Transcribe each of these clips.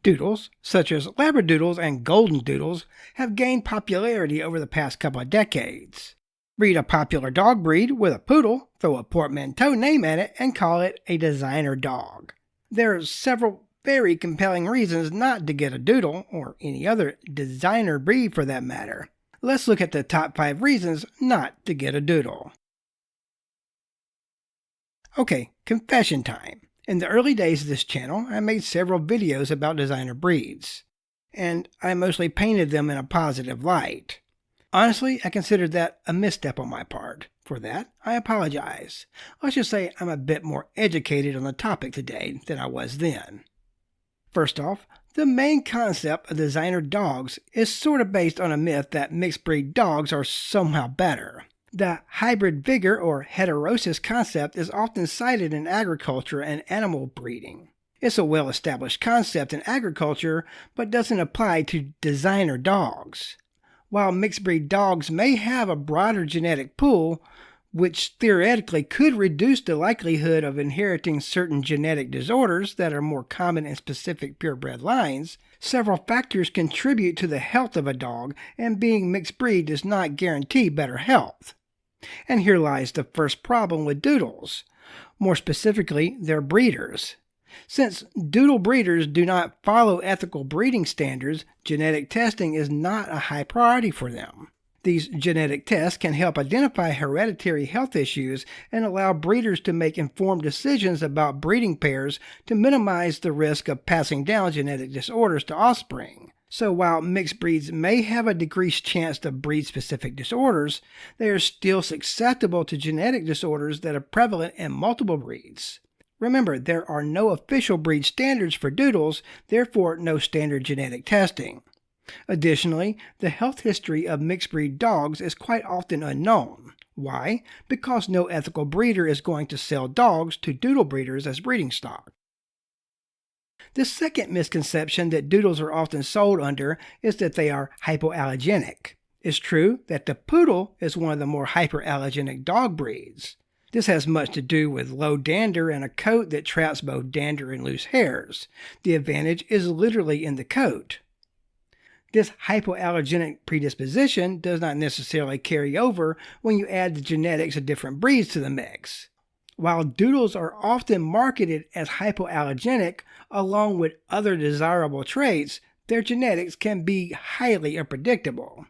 Doodles, such as Labradoodles and Golden Doodles, have gained popularity over the past couple of decades. Breed a popular dog breed with a poodle, throw a portmanteau name at it, and call it a designer dog. There are several very compelling reasons not to get a Doodle, or any other designer breed for that matter. Let's look at the top 5 reasons not to get a Doodle. Okay, confession time. In the early days of this channel, I made several videos about designer breeds, and I mostly painted them in a positive light. Honestly, I considered that a misstep on my part. For that, I apologize. Let's just say I'm a bit more educated on the topic today than I was then. First off, the main concept of designer dogs is sort of based on a myth that mixed breed dogs are somehow better. The hybrid vigor or heterosis concept is often cited in agriculture and animal breeding. It's a well-established concept in agriculture, but doesn't apply to designer dogs. While mixed breed dogs may have a broader genetic pool, which theoretically could reduce the likelihood of inheriting certain genetic disorders that are more common in specific purebred lines, several factors contribute to the health of a dog, and being mixed breed does not guarantee better health. And here lies the first problem with Doodles. More specifically, their breeders. Since Doodle breeders do not follow ethical breeding standards, genetic testing is not a high priority for them. These genetic tests can help identify hereditary health issues and allow breeders to make informed decisions about breeding pairs to minimize the risk of passing down genetic disorders to offspring. So while mixed breeds may have a decreased chance to breed specific disorders, they are still susceptible to genetic disorders that are prevalent in multiple breeds. Remember, there are no official breed standards for Doodles, therefore no standard genetic testing. Additionally, the health history of mixed breed dogs is quite often unknown. Why? Because no ethical breeder is going to sell dogs to Doodle breeders as breeding stock. The second misconception that Doodles are often sold under is that they are hypoallergenic. It's true that the Poodle is one of the more hyperallergenic dog breeds. This has much to do with low dander and a coat that traps both dander and loose hairs. The advantage is literally in the coat. This hypoallergenic predisposition does not necessarily carry over when you add the genetics of different breeds to the mix. While Doodles are often marketed as hypoallergenic along with other desirable traits, their genetics can be highly unpredictable.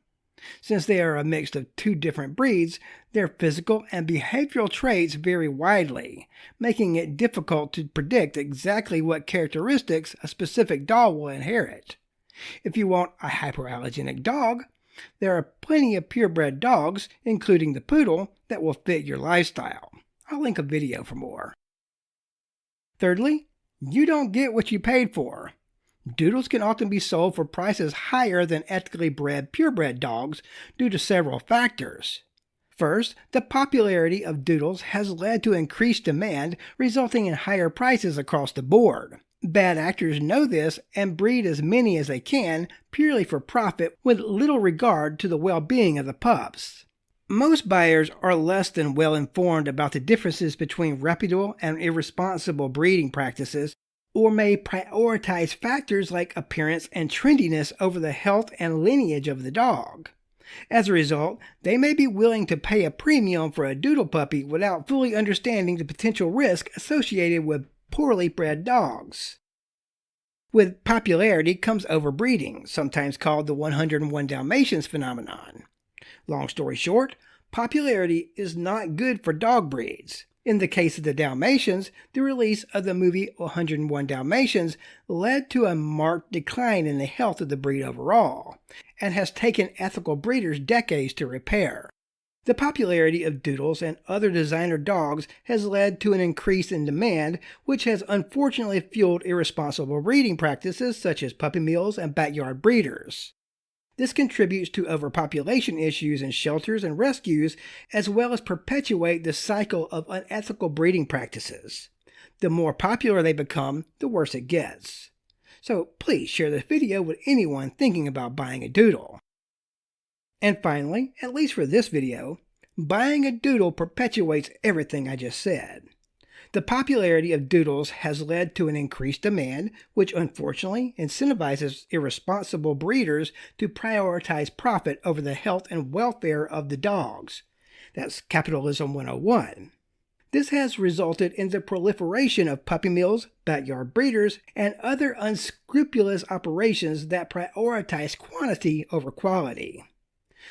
Since they are a mix of 2 different breeds, their physical and behavioral traits vary widely, making it difficult to predict exactly what characteristics a specific dog will inherit. If you want a hypoallergenic dog, there are plenty of purebred dogs, including the Poodle, that will fit your lifestyle. I'll link a video for more. Thirdly, you don't get what you paid for. Doodles can often be sold for prices higher than ethically bred purebred dogs due to several factors. First, the popularity of Doodles has led to increased demand, resulting in higher prices across the board. Bad actors know this and breed as many as they can purely for profit with little regard to the well-being of the pups. Most buyers are less than well informed about the differences between reputable and irresponsible breeding practices, or may prioritize factors like appearance and trendiness over the health and lineage of the dog. As a result, they may be willing to pay a premium for a Doodle puppy without fully understanding the potential risk associated with poorly bred dogs. With popularity comes overbreeding, sometimes called the 101 Dalmatians phenomenon. Long story short, popularity is not good for dog breeds. In the case of the Dalmatians, the release of the movie 101 Dalmatians led to a marked decline in the health of the breed overall, and has taken ethical breeders decades to repair. The popularity of Doodles and other designer dogs has led to an increase in demand, which has unfortunately fueled irresponsible breeding practices such as puppy mills and backyard breeders. This contributes to overpopulation issues in shelters and rescues, as well as perpetuate the cycle of unethical breeding practices. The more popular they become, the worse it gets. So please share this video with anyone thinking about buying a Doodle. And finally, at least for this video, buying a Doodle perpetuates everything I just said. The popularity of Doodles has led to an increased demand, which unfortunately incentivizes irresponsible breeders to prioritize profit over the health and welfare of the dogs. That's Capitalism 101. This has resulted in the proliferation of puppy mills, backyard breeders, and other unscrupulous operations that prioritize quantity over quality.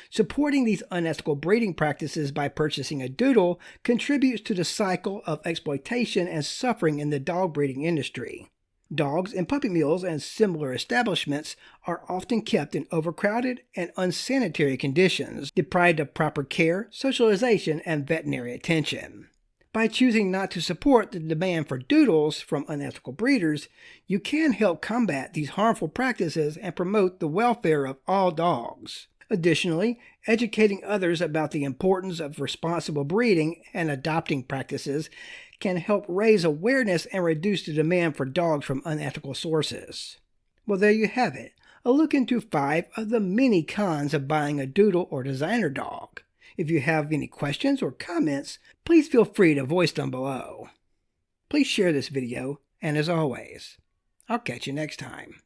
Supporting these unethical breeding practices by purchasing a Doodle contributes to the cycle of exploitation and suffering in the dog breeding industry. Dogs in puppy mills and similar establishments are often kept in overcrowded and unsanitary conditions, deprived of proper care, socialization, and veterinary attention. By choosing not to support the demand for Doodles from unethical breeders, you can help combat these harmful practices and promote the welfare of all dogs. Additionally, educating others about the importance of responsible breeding and adopting practices can help raise awareness and reduce the demand for dogs from unethical sources. Well, there you have it, a look into 5 of the many cons of buying a Doodle or designer dog. If you have any questions or comments, please feel free to voice them below. Please share this video, and as always, I'll catch you next time.